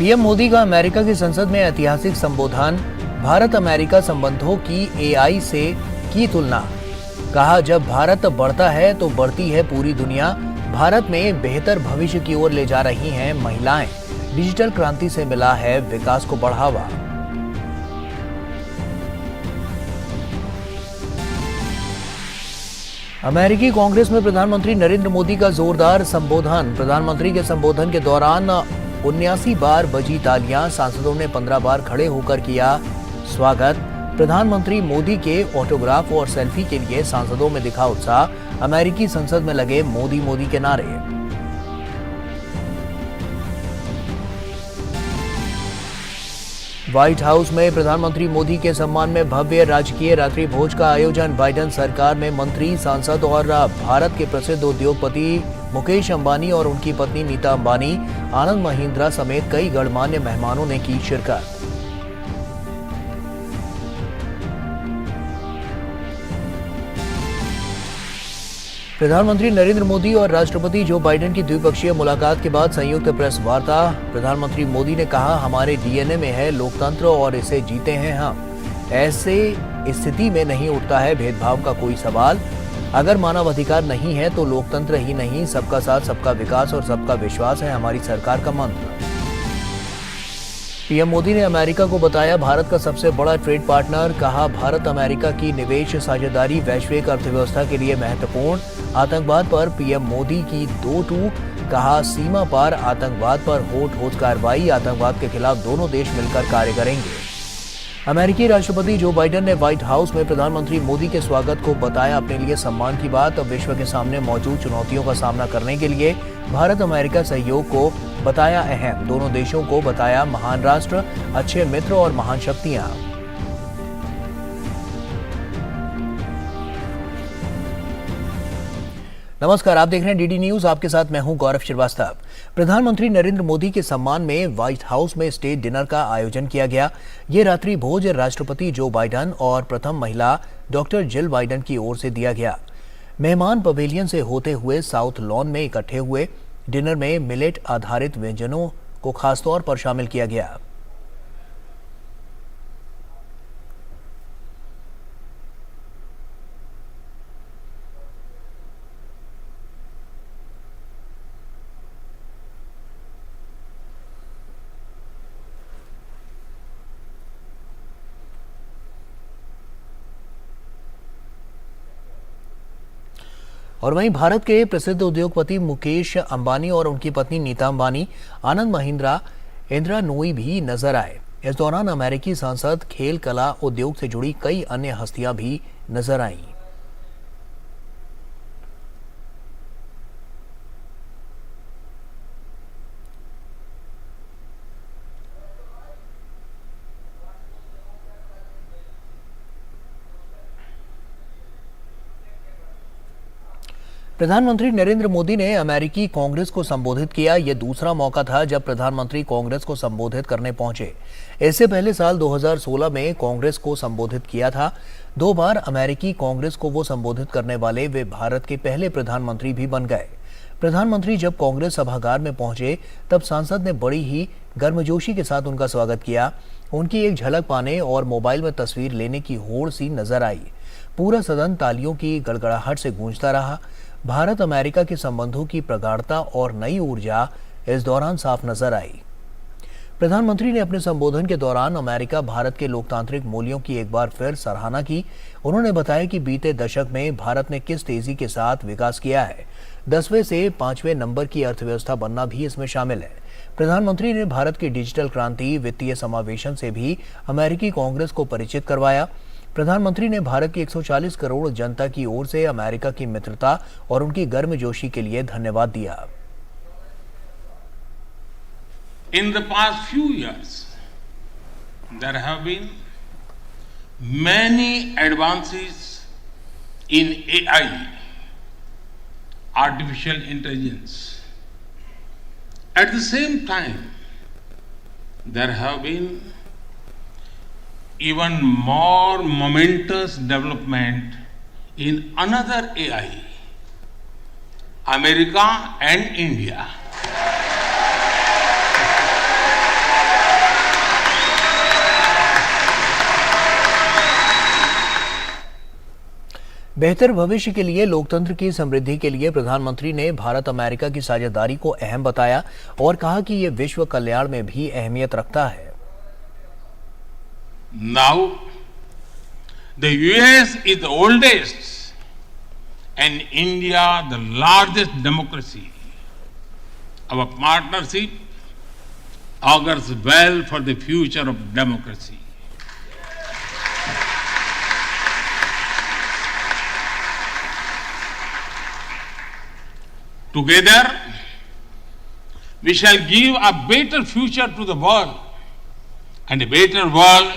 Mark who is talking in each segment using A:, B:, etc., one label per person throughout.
A: PM Modi का America की संसद में ऐतिहासिक संबोधन, भारत अमेरिका संबंधों की एआई से की तुलना। कहा, जब भारत बढ़ता है तो बढ़ती है पूरी दुनिया। भारत में बेहतर भविष्य की ओर ले जा रही हैं महिलाएं। डिजिटल क्रांति से मिला है विकास को बढ़ावा। अमेरिकी कांग्रेस में प्रधानमंत्री नरेंद्र मोदी का जोरदार संबोधन। प्रधानमंत्री के संबोधन के दौरान 79 बार बजी तालियां। सांसदों ने 15 बार खड़े होकर किया स्वागत। प्रधानमंत्री मोदी के ऑटोग्राफ और सेल्फी के लिए सांसदों में दिखा उत्साह। अमेरिकी संसद में लगे मोदी मोदी के नारे। व्हाइट हाउस में प्रधानमंत्री मोदी के सम्मान में भव्य राजकीय रात्रि भोज का आयोजन। बाइडेन सरकार में मंत्री, सांसद और भारत के प्रसिद्ध उद्योगपति मुकेश अंबानी और उनकी पत्नी नीता अंबानी, आनंद महिंद्रा समेत कई गणमान्य मेहमानों ने की शिरकत। प्रधानमंत्री नरेंद्र मोदी और राष्ट्रपति जो बाइडेन की द्विपक्षीय मुलाकात के बाद संयुक्त प्रेस वार्ता। प्रधानमंत्री मोदी ने कहा, हमारे डीएनए में है लोकतंत्र और इसे जीते हैं हम। ऐसे स्थिति में नहीं उठता है भेदभाव का कोई सवाल। अगर मानव अधिकार नहीं है तो लोकतंत्र ही नहीं। सबका साथ, सबका विकास और सबका विश्वास है हमारी सरकार का मंत्र। पीएम मोदी ने अमेरिका को बताया भारत का सबसे बड़ा ट्रेड पार्टनर। कहा, भारत अमेरिका की निवेश साझेदारी वैश्विक अर्थव्यवस्था के लिए महत्वपूर्ण। आतंकवाद पर पीएम मोदी की 2 टूक। कहा, सीमा पार आतंकवाद पर होठ कार्रवाई। आतंकवाद के खिलाफ दोनों देश मिलकर कार्य करेंगे। अमेरिकी राष्ट्रपति जो बाइडेन ने व्हाइट हाउस में प्रधानमंत्री मोदी के स्वागत को बताया अपने लिए सम्मान की बात। विश्व के सामने मौजूद चुनौतियों का सामना करने के लिए भारत अमेरिका सहयोग को बताया अहम। दोनों देशों को बताया महान राष्ट्र, अच्छे मित्र और महान शक्तियां। नमस्कार, आप देख रहे हैं डीडी न्यूज। आपके साथ मैं हूं गौरव श्रीवास्तव। प्रधानमंत्री नरेंद्र मोदी के सम्मान में व्हाइट हाउस में स्टेट डिनर का आयोजन किया गया। ये रात्रि भोज राष्ट्रपति जो बाइडेन और प्रथम महिला डॉक्टर जिल बाइडेन की ओर से दिया गया। मेहमान पवेलियन से होते हुए साउथ लॉन में इकट्ठे हुए। डिनर में मिलेट आधारित व्यंजनों को खासतौर पर शामिल किया गया। और वहीं भारत के प्रसिद्ध उद्योगपति मुकेश अंबानी और उनकी पत्नी नीता अंबानी, आनंद महिंद्रा, इंदिरा नोई भी नजर आए। इस दौरान अमेरिकी सांसद, खेल, कला, उद्योग से जुड़ी कई अन्य हस्तियां भी नजर आईं। प्रधानमंत्री नरेंद्र मोदी ने अमेरिकी कांग्रेस को संबोधित किया। यह दूसरा मौका था जब प्रधानमंत्री कांग्रेस को संबोधित करने पहुंचे। इससे पहले साल 2016 में कांग्रेस को संबोधित किया था। 2 बार अमेरिकी कांग्रेस को वो संबोधित करने वाले वे भारत के पहले प्रधानमंत्री भी बन गए। प्रधानमंत्री जब कांग्रेस सभागार में पहुंचे तब सांसद ने बड़ी ही गर्मजोशी के साथ उनका स्वागत किया। उनकी एक झलक पाने और मोबाइल में तस्वीर लेने की होड़ सी नजर आई। पूरा सदन तालियों की गड़गड़ाहट से गूंजता रहा। भारत अमेरिका के संबंधों की प्रगाढ़ता और नई ऊर्जा इस दौरान साफ नजर आई। प्रधानमंत्री ने अपने संबोधन के दौरान अमेरिका भारत के लोकतांत्रिक मूल्यों की एक बार फिर सराहना की। उन्होंने बताया कि बीते दशक में भारत ने किस तेजी के साथ विकास किया है। 10वें से 5वें नंबर की अर्थव्यवस्था बनना भी इसमें शामिल है। प्रधानमंत्री ने भारत की डिजिटल क्रांति, वित्तीय समावेशन से भी अमेरिकी कांग्रेस को परिचित करवाया। प्रधानमंत्री ने भारत की 140 करोड़ जनता की ओर से अमेरिका की मित्रता और उनकी गर्मजोशी के लिए धन्यवाद दिया।
B: In the past few years, there have been many advances in AI, artificial intelligence. At the same time, there have been even more momentous development in another AI, America and India.
A: बेहतर भविष्य के लिए लोकतंत्र की समृद्धि के लिए प्रधानमंत्री ने भारत अमेरिका की साझेदारी को अहम बताया और कहा कि ये विश्व कल्याण में भी अहमियत रखता है।
B: Now, the US is the oldest and India the largest democracy. Our partnership augurs well for the future of democracy. Together, we shall give a better future to the world and a better world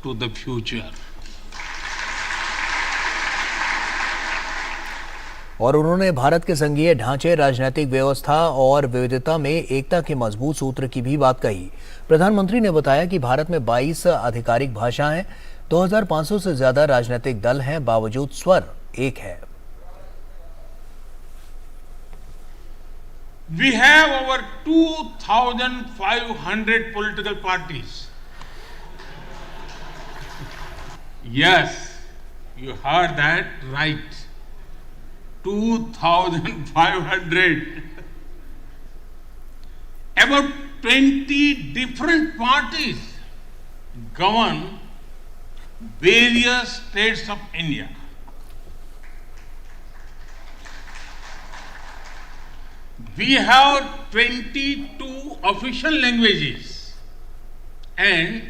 B: to the future.
A: और उन्होंने भारत के संघीय ढांचे, राजनीतिक व्यवस्था और विविधता में एकता के मजबूत सूत्र की भी बात कही। प्रधानमंत्री ने बताया कि भारत में 22 आधिकारिक भाषाएं, 2500 से ज्यादा राजनीतिक दल हैं, बावजूद स्वर एक है।
B: We have over 2,500 political parties. Yes, you heard that right. 2,500. About 20 different parties govern various states of India. We have 22 official languages and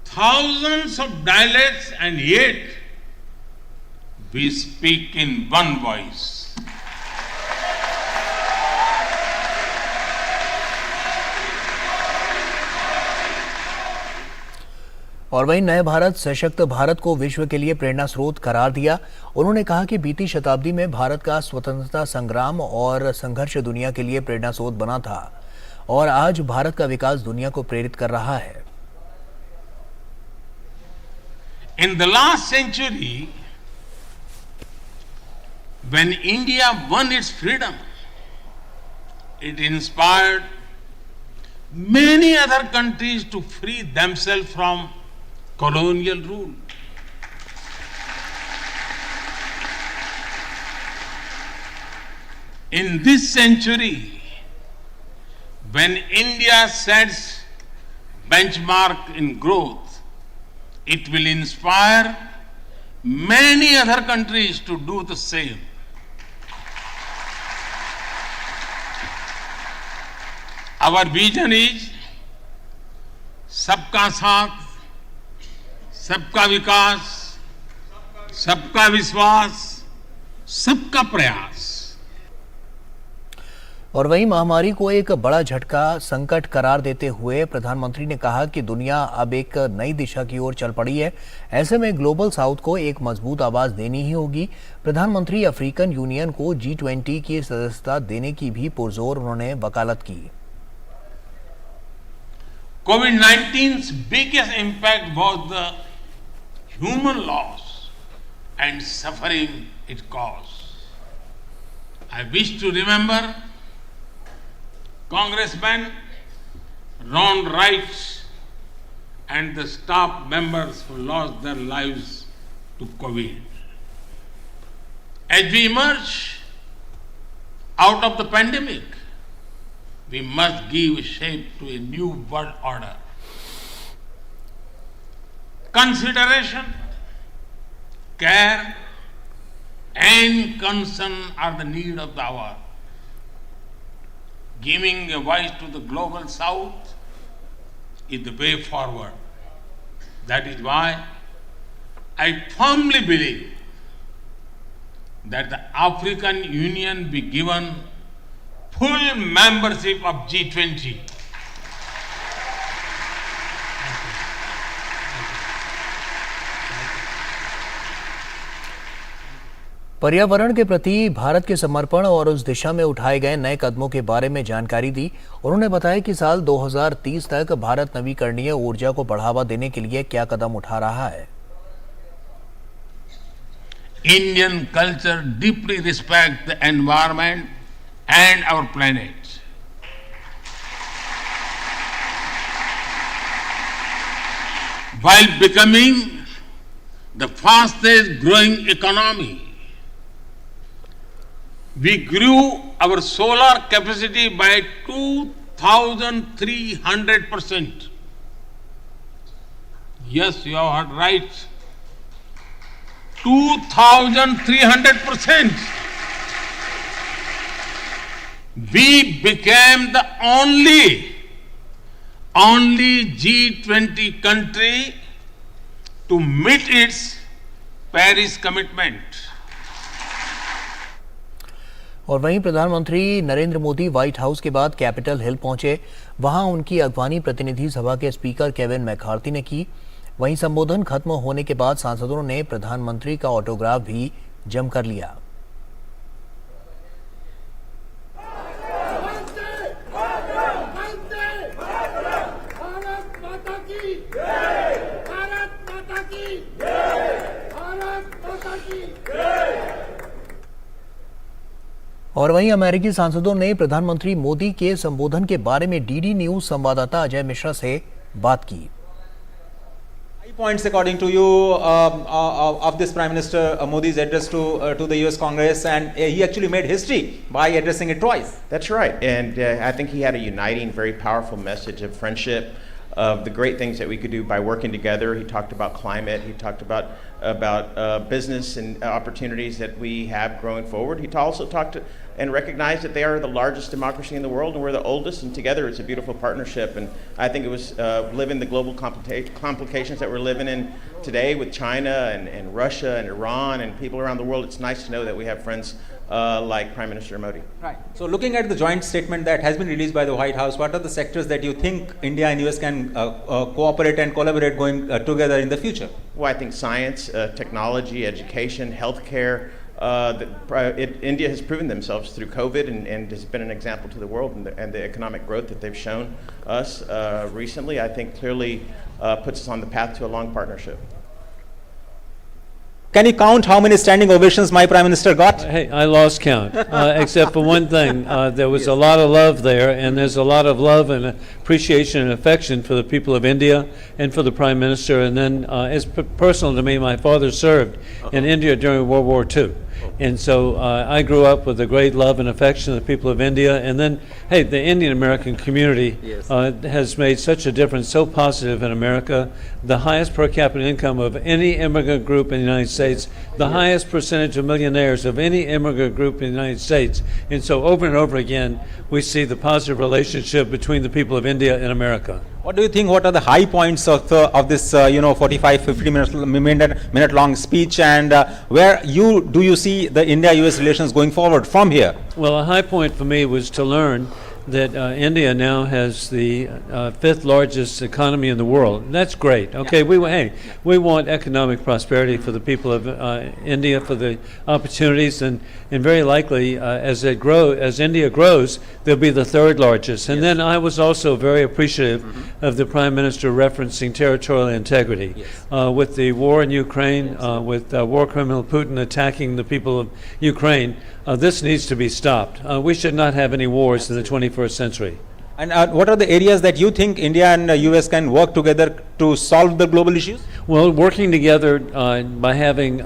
B: thousands of dialects, and yet we speak in one voice.
A: और वहीं नए भारत, सशक्त भारत को विश्व के लिए प्रेरणा स्रोत करार दिया। उन्होंने कहा कि बीती शताब्दी में भारत का स्वतंत्रता संग्राम और संघर्ष दुनिया के लिए प्रेरणा स्रोत बना था और आज भारत का विकास दुनिया को प्रेरित कर रहा है।
B: In the last century, when India won its freedom, it inspired many other countries to free themselves from colonial rule. In this century, when India sets benchmark in growth, it will inspire many other countries to do the same. Our vision is सबका साथ, सबका विकास, सबका विश्वास, सबका प्रयास।
A: और वहीं महामारी को एक बड़ा झटका, संकट करार देते हुए प्रधानमंत्री ने कहा कि दुनिया अब एक नई दिशा की ओर चल पड़ी है। ऐसे में ग्लोबल साउथ को एक मजबूत आवाज देनी ही होगी। प्रधानमंत्री अफ्रीकन यूनियन को G20 की सदस्यता देने की भी पुरजोर उन्होंने वकालत की।
B: COVID-19's biggest impact was the human loss and suffering it caused. I wish to remember Congressman Ron Wright and the staff members who lost their lives to COVID. As we emerge out of the pandemic, we must give shape to a new world order. Consideration, care, and concern are the need of the hour. Giving a voice to the global south is the way forward. That is why I firmly believe that the African Union be given full membership of G20.
A: पर्यावरण के प्रति भारत के समर्पण और उस दिशा में उठाए गए नए कदमों के बारे में जानकारी दी। उन्होंने बताया कि साल 2030 तक भारत नवीकरणीय ऊर्जा को बढ़ावा देने के लिए क्या कदम उठा रहा है।
B: Indian culture deeply respects the environment and our planet. While becoming the fastest growing economy. We grew our solar capacity by 2,300%. Yes, you have heard right. 2,300%. We became the only G20 country to meet its Paris commitment.
A: और वहीं प्रधानमंत्री Narendra Modi white house के बाद Capitol Hill पहुंचे। वहां उनकी अगवानी प्रतिनिधि सभा के स्पीकर केविन मैकार्थी ने की। वहीं संबोधन खत्म होने के बाद सांसदों ने प्रधानमंत्री का ऑटोग्राफ भी जमकर लिया। और वहीं अमेरिकी सांसदों ने प्रधानमंत्री मोदी के संबोधन के बारे में डीडी न्यूज संवाददाता अजय मिश्रा से बात की।
C: Points according to you of this Prime Minister Modi's address to the US Congress, and he actually made history by addressing it twice.
D: That's right, and I think he had a uniting, very powerful message of friendship, of the great things that we could do by working together. He talked about climate. He talked about business and opportunities that we have growing forward. He also talked and recognized that they are the largest democracy in the world and we're the oldest, and together it's a beautiful partnership. And I think it was living the global complications that we're living in today with China and Russia and Iran and people around the world. It's nice to know that we have friends like Prime Minister Modi.
C: Right. So looking at the joint statement that has been released by the White House, what are the sectors that you think India and US can cooperate and collaborate going together in the future?
D: Well, I think science, technology, education, healthcare. India has proven themselves through COVID and has been an example to the world, and the economic growth that they've shown us recently, I think clearly puts us on the path to a long partnership.
C: Can you count how many standing ovations my Prime Minister got?
E: Hey, I lost count, except for one thing. There was a lot of love there, and there's a lot of love and appreciation and affection for the people of India and for the Prime Minister. And then it's personal to me, my father served in India during World War II. And so I grew up with a great love and affection of the people of India. And then, hey, the Indian American community has made such a difference, so positive in America. The highest per capita income of any immigrant group in the United States, the highest percentage of millionaires of any immigrant group in the United States. And so over and over again, we see the positive relationship between the people of India and America.
C: What do you think? What are the high points of this 45-50 minute long speech, and where do you see the India-US relations going forward from here?
E: Well, a high point for me was to learn that India now has the fifth largest economy in the world. That's great. Okay, we want economic prosperity for the people of India, for the opportunities, and very likely as India grows, they'll be the third largest. And then I was also very appreciative of the Prime Minister referencing territorial integrity. With the war in Ukraine, with war criminal Putin attacking the people of Ukraine, this needs to be stopped. We should not have any wars in the 21st century.
C: And what are the areas that you think India and US can work together to solve the global issues?
E: Well, working together by having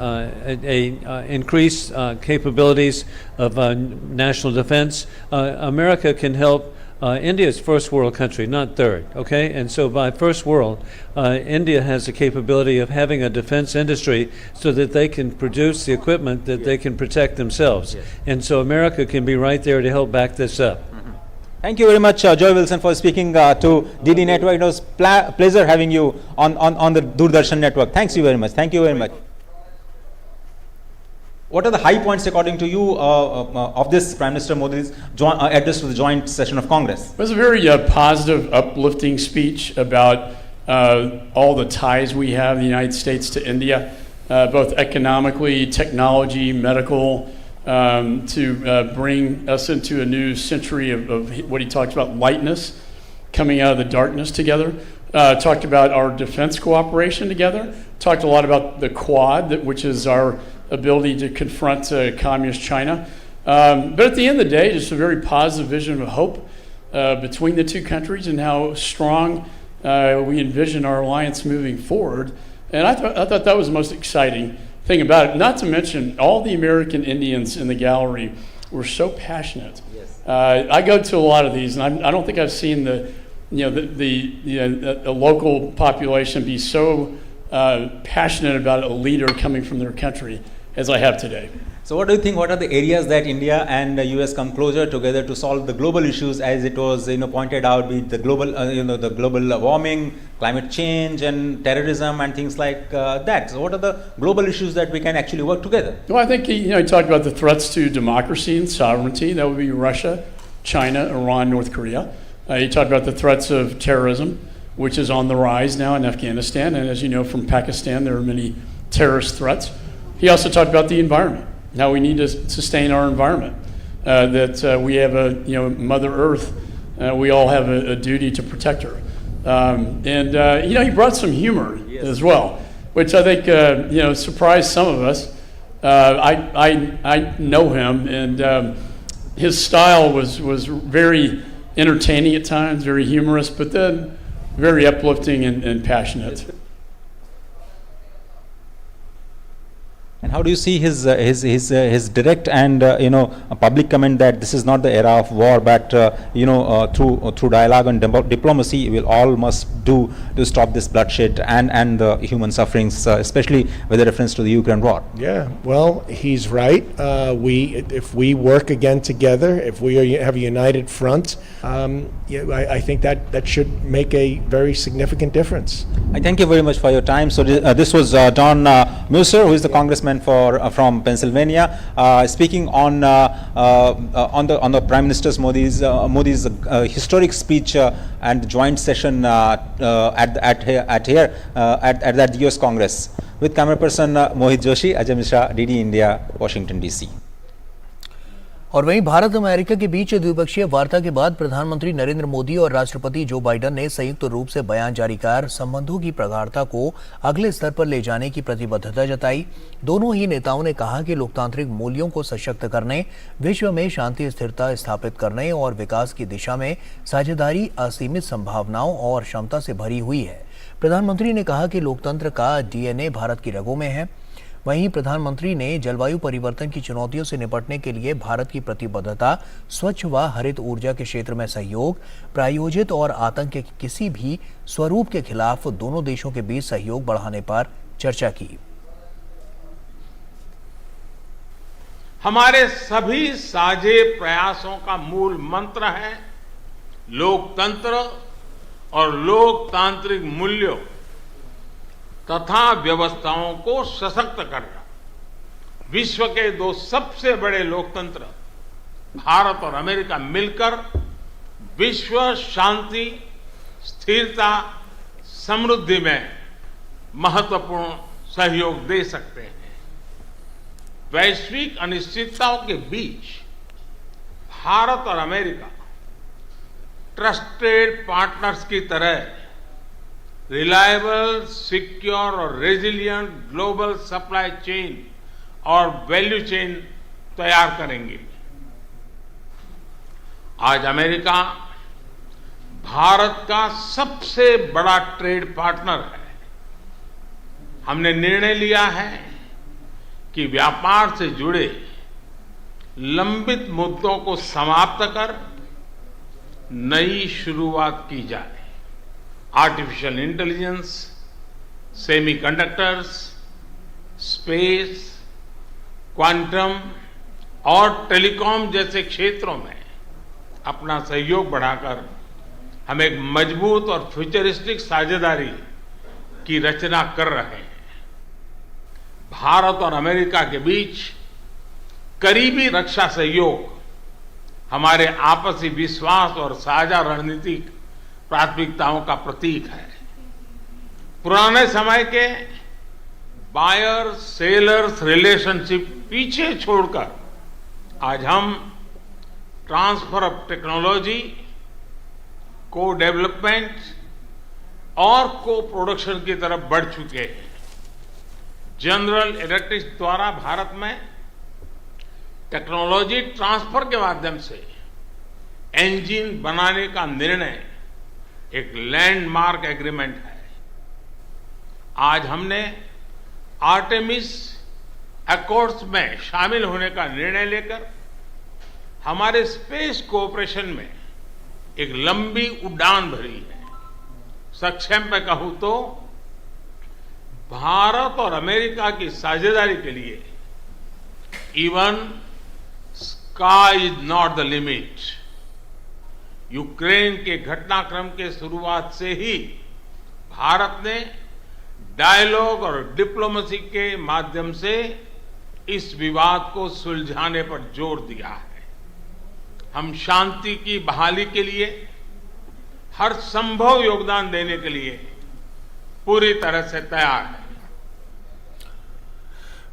E: increased capabilities of national defense, America can help. India is first world country, not third, okay? And so by first world, India has the capability of having a defense industry so that they can produce the equipment that they can protect themselves. And so America can be right there to help back this up.
C: Thank you very much, Joy Wilson, for speaking to DD Network. It was pleasure having you on the Doordarshan Network. Thanks you very much. Thank you very much. What are the high points, according to you, of this Prime Minister Modi's address to the joint session of Congress?
F: It was a very positive, uplifting speech about all the ties we have in the United States to India, both economically, technology, medical, to bring us into a new century of what he talked about, lightness, coming out of the darkness together. Talked about our defense cooperation together. Talked a lot about the Quad, which is our ability to confront communist China. But at the end of the day, just a very positive vision of hope between the two countries and how strong we envision our alliance moving forward. And I thought that was the most exciting thing about it. Not to mention, all the American Indians in the gallery were so passionate.
C: Yes.
F: I go to a lot of these, and I don't think I've seen the local population be so passionate about a leader coming from their country as I have today.
C: So what do you think, what are the areas that India and the US come closer together to solve the global issues, as it was pointed out, be it the global the global warming, climate change and terrorism and things like that. So what are the global issues that we can actually work together?
F: Well, I think he talked about the threats to democracy and sovereignty. That would be Russia, China, Iran, North Korea. He talked about the threats of terrorism, which is on the rise now in Afghanistan, and as you know from Pakistan, there are many terrorist threats. He also talked about the environment. How we need to sustain our environment, that we have a Mother Earth, we all have a duty to protect her, and he brought some humor as well, which I think surprised some of us. I know him, and his style was very entertaining at times, very humorous, but then very uplifting and passionate.
C: And how do you see his direct and a public comment that this is not the era of war, but through dialogue and diplomacy, we all must do to stop this bloodshed and the human sufferings, especially with a reference to the Ukraine war?
G: Yeah, well, he's right. If we work again together, if we have a united front, I think that should make a very significant difference.
C: I thank you very much for your time. So this was Don Musser, who is the congressman from Pennsylvania, speaking on the Prime Minister Modi's historic speech and joint session at that US Congress. With camera person Mohit Joshi, Ajay Mishra, DD India, Washington DC.
A: और वहीं Bharat America के बीच द्विपक्षीय वार्ता के बाद प्रधानमंत्री नरेंद्र मोदी और राष्ट्रपति जो बाइडेन ने संयुक्त रूप से बयान जारी कर संबंधों की प्रगाढ़ता को अगले स्तर पर ले जाने की प्रतिबद्धता जताई। दोनों ही नेताओं ने कहा कि लोकतांत्रिक मूल्यों को सशक्त करने, विश्व में शांति स्थिरता स्थापित करने और विकास की दिशा में साझेदारी असीमित संभावनाओं और क्षमता से भरी हुई है। प्रधानमंत्री ने कहा कि लोकतंत्र का डीएनए भारत की रगों में है। वहीं प्रधानमंत्री ने जलवायु परिवर्तन की चुनौतियों से निपटने के लिए भारत की प्रतिबद्धता, स्वच्छ व हरित ऊर्जा के क्षेत्र में सहयोग, प्रायोजित और आतंक के किसी भी स्वरूप के खिलाफ दोनों देशों के बीच सहयोग बढ़ाने पर चर्चा की।
B: हमारे सभी साझे प्रयासों का मूल मंत्र है लोकतंत्र और लोकतांत्रिक मूल्यों तथा व्यवस्थाओं को सशक्त करना। विश्व के दो सबसे बड़े लोकतंत्र भारत और अमेरिका मिलकर विश्व शांति, स्थिरता, समृद्धि में महत्वपूर्ण सहयोग दे सकते हैं। वैश्विक अनिश्चितताओं के बीच भारत और अमेरिका ट्रस्टेड पार्टनर्स की तरह रिलायबल, सिक्योर और रेजिलिएंट ग्लोबल सप्लाई चेन और वैल्यू चेन तैयार करेंगे। आज अमेरिका भारत का सबसे बड़ा ट्रेड पार्टनर है। हमने निर्णय लिया है कि व्यापार से जुड़े लंबित मुद्दों को समाप्त कर नई शुरुआत की जाए। Artificial intelligence, semiconductors, space, quantum और टेलीकॉम जैसे क्षेत्रों में अपना सहयोग बढ़ाकर हम एक मजबूत और फ्यूचरिस्टिक साझेदारी की रचना कर रहे हैं। भारत और अमेरिका के बीच करीबी रक्षा सहयोग हमारे आपसी विश्वास और साझा रणनीतिक प्राथमिकताओं का प्रतीक है। पुराने समय के बायर सेलर्स रिलेशनशिप पीछे छोड़कर आज हम ट्रांसफर ऑफ टेक्नोलॉजी, को डेवलपमेंट और को प्रोडक्शन की तरफ बढ़ चुके हैं। जनरल इलेक्ट्रिक द्वारा भारत में टेक्नोलॉजी ट्रांसफर के माध्यम से इंजन बनाने का निर्णय एक लैंडमार्क एग्रीमेंट है। आज हमने आर्टेमिस अकॉर्ड्स में शामिल होने का निर्णय लेकर हमारे स्पेस कोऑपरेशन में एक लंबी उड़ान भरी है। संक्षेप में कहूं तो भारत और अमेरिका की साझेदारी के लिए even sky is not the limit. Ukraine के घटनाक्रम के शुरुआत से ही भारत ने डायलॉग और डिप्लोमेसी के माध्यम से इस विवाद को सुलझाने पर जोर दिया है। हम शांति की बहाली के लिए हर संभव योगदान देने के लिए पूरी तरह से तैयार हैं।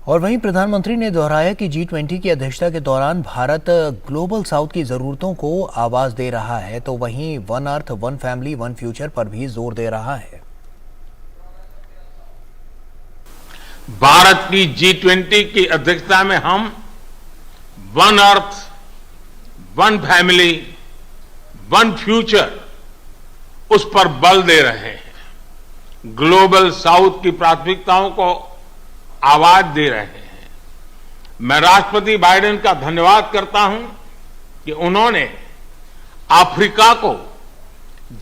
A: और वहीं प्रधानमंत्री ने दोहराया कि G20 की अध्यक्षता के दौरान भारत ग्लोबल साउथ की जरूरतों को आवाज दे रहा है, तो वहीं one earth, one family, one future पर भी जोर दे रहा है।
B: भारत की G20 की अध्यक्षता में हम one earth, one family, one future उस पर बल दे रहे हैं। ग्लोबल साउथ की प्राथमिकताओं को आवाज दे रहे हैं। मैं राष्ट्रपति बाइडेन का धन्यवाद करता हूं कि उन्होंने अफ्रीका को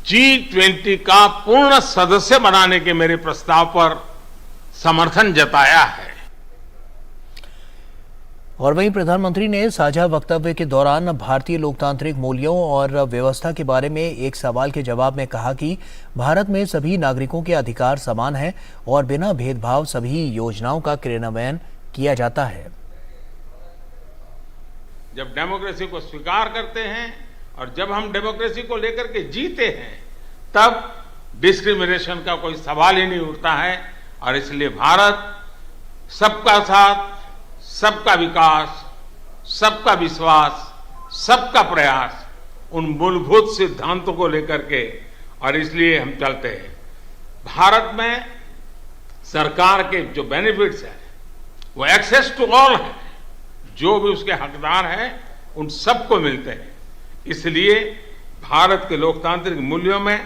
B: G20 का पूर्ण सदस्य बनाने के मेरे प्रस्ताव पर समर्थन जताया है।
A: और वहीं प्रधानमंत्री ने साझा वक्तव्य के दौरान भारतीय लोकतांत्रिक मूल्यों और व्यवस्था के बारे में एक सवाल के जवाब में कहा कि भारत में सभी नागरिकों के अधिकार समान हैं और बिना भेदभाव सभी योजनाओं का क्रियान्वयन किया जाता है।
B: जब डेमोक्रेसी को स्वीकार करते हैं और जब हम डेमोक्रेसी को लेकर के जीते हैं, तब डिस्क्रिमिनेशन का कोई सवाल ही नहीं उठता है। और इसलिए भारत सबका साथ, सबका विकास, सबका विश्वास, सबका प्रयास, उन मूलभूत सिद्धांतों को लेकर के, और इसलिए हम चलते हैं। भारत में सरकार के जो बेनिफिट्स हैं वो एक्सेस टू ऑल है। जो भी उसके हकदार हैं उन सबको मिलते हैं। इसलिए भारत के लोकतांत्रिक मूल्यों में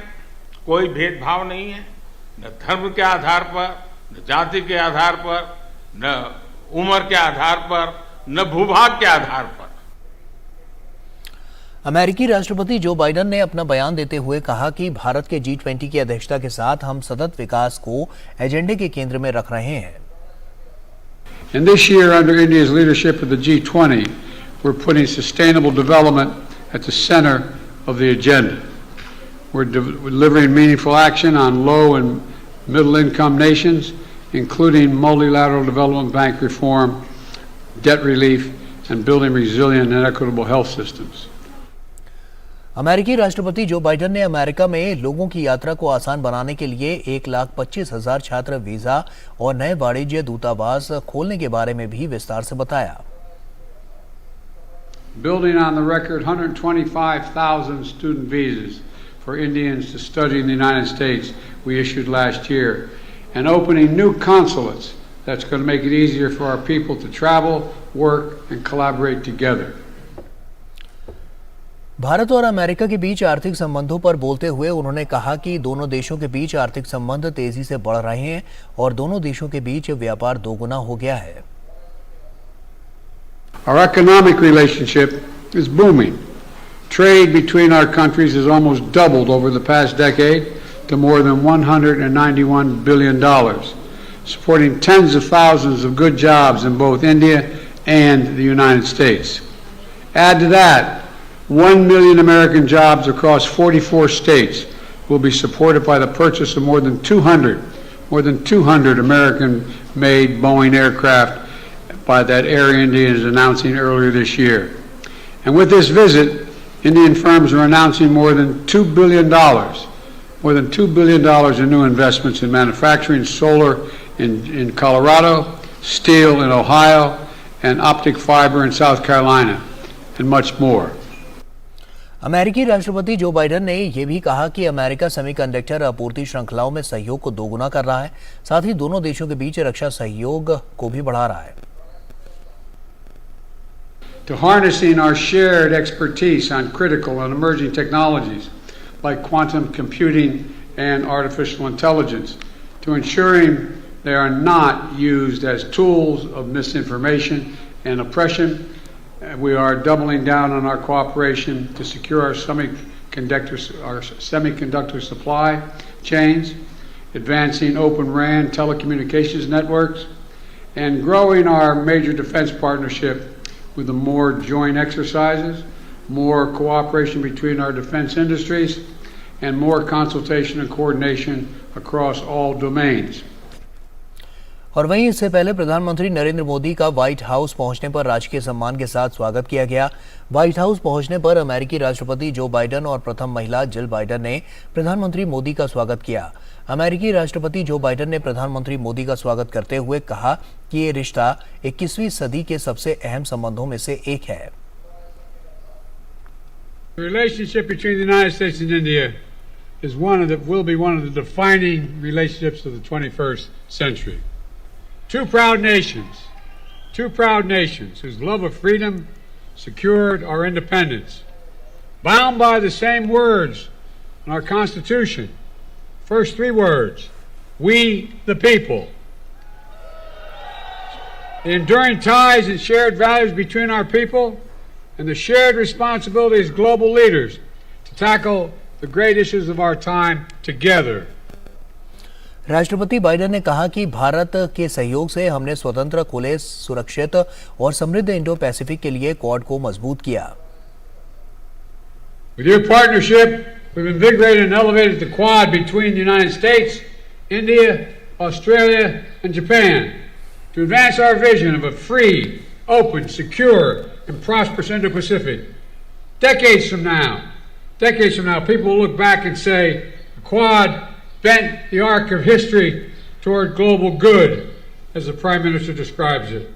B: कोई भेदभाव नहीं है, न धर्म के आधार पर, न जाति के आधार पर, न उम्र के आधार पर, न भूभाग के आधार पर।
A: अमेरिकी राष्ट्रपति जो बाइडेन ने अपना बयान देते हुए कहा कि भारत के G20 की अध्यक्षता के साथ हम सतत विकास को एजेंडे के केंद्र में रख रहे हैं।
H: And this year, under India's leadership of the G20, we're putting sustainable development at the center of the agenda. We're delivering meaningful action on low and middle-income nations, including multilateral development bank reform, debt relief, and building resilient and equitable health systems.
A: अमेरिकी राष्ट्रपति Joe Biden ने America में लोगों की यात्रा को आसान बनाने के लिए 1,25,000 छात्र वीजा और नए वाणिज्य दूतावास खोलने के बारे में भी विस्तार से बताया।
H: Building on the record 125,000 student visas for Indians to study in the United States we issued last year, and opening new consulates that's going to make it easier for our people to travel, work, and collaborate together.
A: Bharat और America के बीच आर्थिक संबंधों पर बोलते हुए उन्होंने कहा कि दोनों देशों के बीच आर्थिक संबंध तेजी से बढ़ रहे हैं और दोनों देशों के बीच व्यापार दोगुना हो गया है।
H: Our economic relationship is booming. Trade between our countries has almost doubled over the past decade to more than $191 billion, supporting tens of thousands of good jobs in both India and the United States. Add to that, 1 million American jobs across 44 states will be supported by the purchase of more than 200 American-made Boeing aircraft by that Air India is announcing earlier this year. And with this visit, Indian firms are announcing more than $2 billion in new investments in manufacturing, solar in Colorado, steel in Ohio, and optic fiber in South Carolina, and much more.
A: अमेरिकी राष्ट्रपति Joe Biden ने यह भी कहा कि America semiconductor आपूर्ति श्रृंखलाओं में सहयोग को दोगुना कर रहा है, साथ ही दोनों देशों के बीच रक्षा सहयोग को भी बढ़ा रहा है।
H: To harnessing our shared expertise on critical and emerging technologies like quantum computing and artificial intelligence, to ensuring they are not used as tools of misinformation and oppression. We are doubling down on our cooperation to secure our semiconductor supply chains, advancing Open RAN telecommunications networks, and growing our major defense partnership with more joint exercises, more cooperation between our defense industries, and more consultation and coordination across all domains.
A: और वहीं इससे पहले प्रधानमंत्री नरेंद्र मोदी का white house पहुंचने पर राजकीय सम्मान के साथ स्वागत किया गया। व्हाइट हाउस पहुंचने पर अमेरिकी राष्ट्रपति जो बाइडेन और प्रथम महिला जिल बाइडेन ने प्रधानमंत्री मोदी का स्वागत किया। अमेरिकी राष्ट्रपति जो बाइडेन ने प्रधानमंत्री मोदी का स्वागत करते हुए कहा कि ये रिश्ता 21वीं सदी के सबसे अहम संबंधों में से एक है।
H: The relationship between the United States and India is will be one of the defining relationships of the 21st century. Two proud nations whose love of freedom secured our independence, bound by the same words in our Constitution. First three words, we the people. The enduring ties and shared values between our people and the shared responsibility as global leaders to tackle the great issues of our time together.
A: राष्ट्रपति Biden ने कहा कि भारत के सहयोग से हमने स्वतंत्र, खुले, सुरक्षित और समृद्ध इंडो पैसिफिक के लिए क्वाड को मजबूत किया।
H: With your partnership, we've invigorated and elevated the Quad between the United States, India, Australia, and Japan to advance our vision of a free, open, secure, and prosperous Indo-Pacific. Decades from now, people will look back and say, the Quad bent the arc of history toward global good, as the Prime Minister describes it.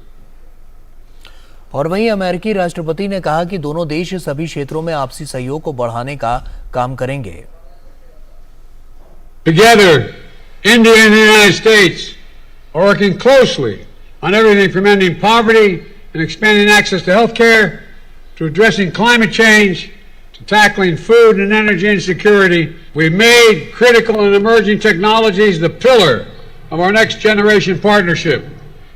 A: और वहीं अमेरिकी राष्ट्रपति ने कहा कि दोनों देश सभी क्षेत्रों में आपसी सहयोग को बढ़ाने का काम करेंगे।
H: Together, India and the United States are working closely on everything from ending poverty and expanding access to health care, to addressing climate change, to tackling food and energy insecurity. We've made critical and emerging technologies the pillar of our next generation partnership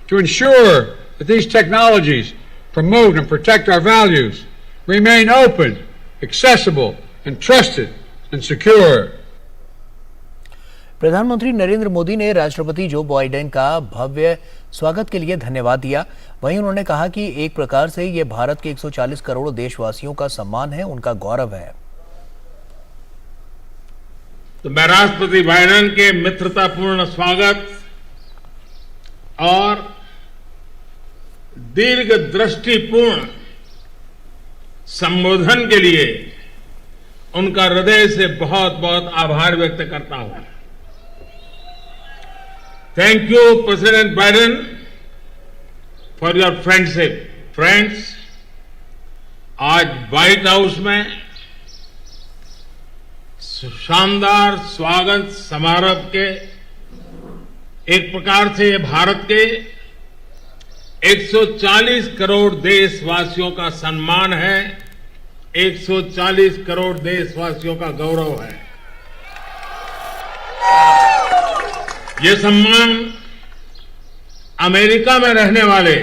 H: to ensure that these technologies promote and protect our values, remain open, accessible, and trusted and secure.
A: प्रधानमंत्री नरेंद्र मोदी ने राष्ट्रपति Joe Biden का भव्य स्वागत के लिए धन्यवाद दिया। वहीं उन्होंने कहा कि एक प्रकार से ये भारत के 140 करोड़ देशवासियों का सम्मान है, उनका गौरव है।
B: तो मैं राष्ट्रपति बाइडेन के मित्रतापूर्ण स्वागत और दीर्घ दृष्टिपूर्ण संबोधन के लिए उनका हृदय से बहुत बहुत आभार व्यक्त करता हूं। Thank you, President Biden, for your friendship. Friends, आज व्हाइट हाउस में शानदार स्वागत समारोह के एक प्रकार से ये भारत के 140 करोड़ देशवासियों का सम्मान है, 140 करोड़ देशवासियों का गौरव है। ये सम्मान अमेरिका में रहने वाले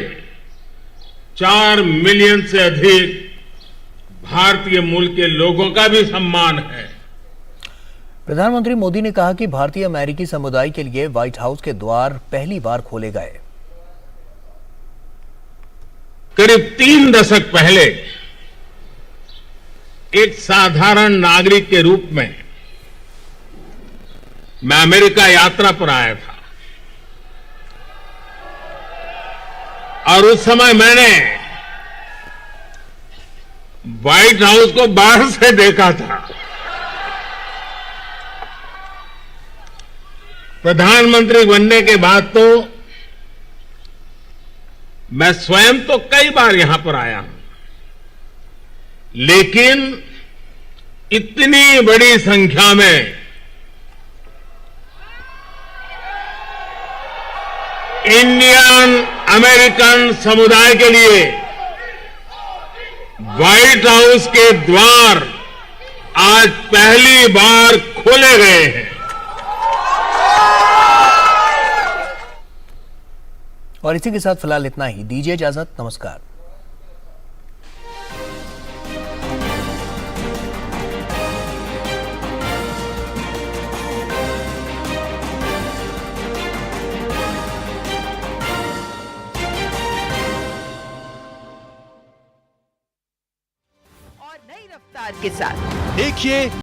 B: 4 मिलियन से अधिक भारतीय मूल के लोगों का भी सम्मान है।
A: प्रधानमंत्री मोदी ने कहा कि भारतीय अमेरिकी समुदाय के लिए व्हाइट हाउस के द्वार पहली बार खोले गए।
B: करीब 3 दशक पहले एक साधारण नागरिक के रूप में मैं अमेरिका यात्रा पर आया था और उस समय मैंने व्हाइट हाउस को बाहर से देखा था। प्रधानमंत्री बनने के बाद तो मैं स्वयं तो कई बार यहां पर आया हूं, लेकिन इतनी बड़ी संख्या में इंडियन अमेरिकन समुदाय के लिए व्हाइट हाउस के द्वार आज पहली बार खोले गए हैं।
A: और इसी के साथ फिलहाल इतना ही। दीजिए इजाजत, नमस्कार।
I: और नई रफ्तार के साथ देखिए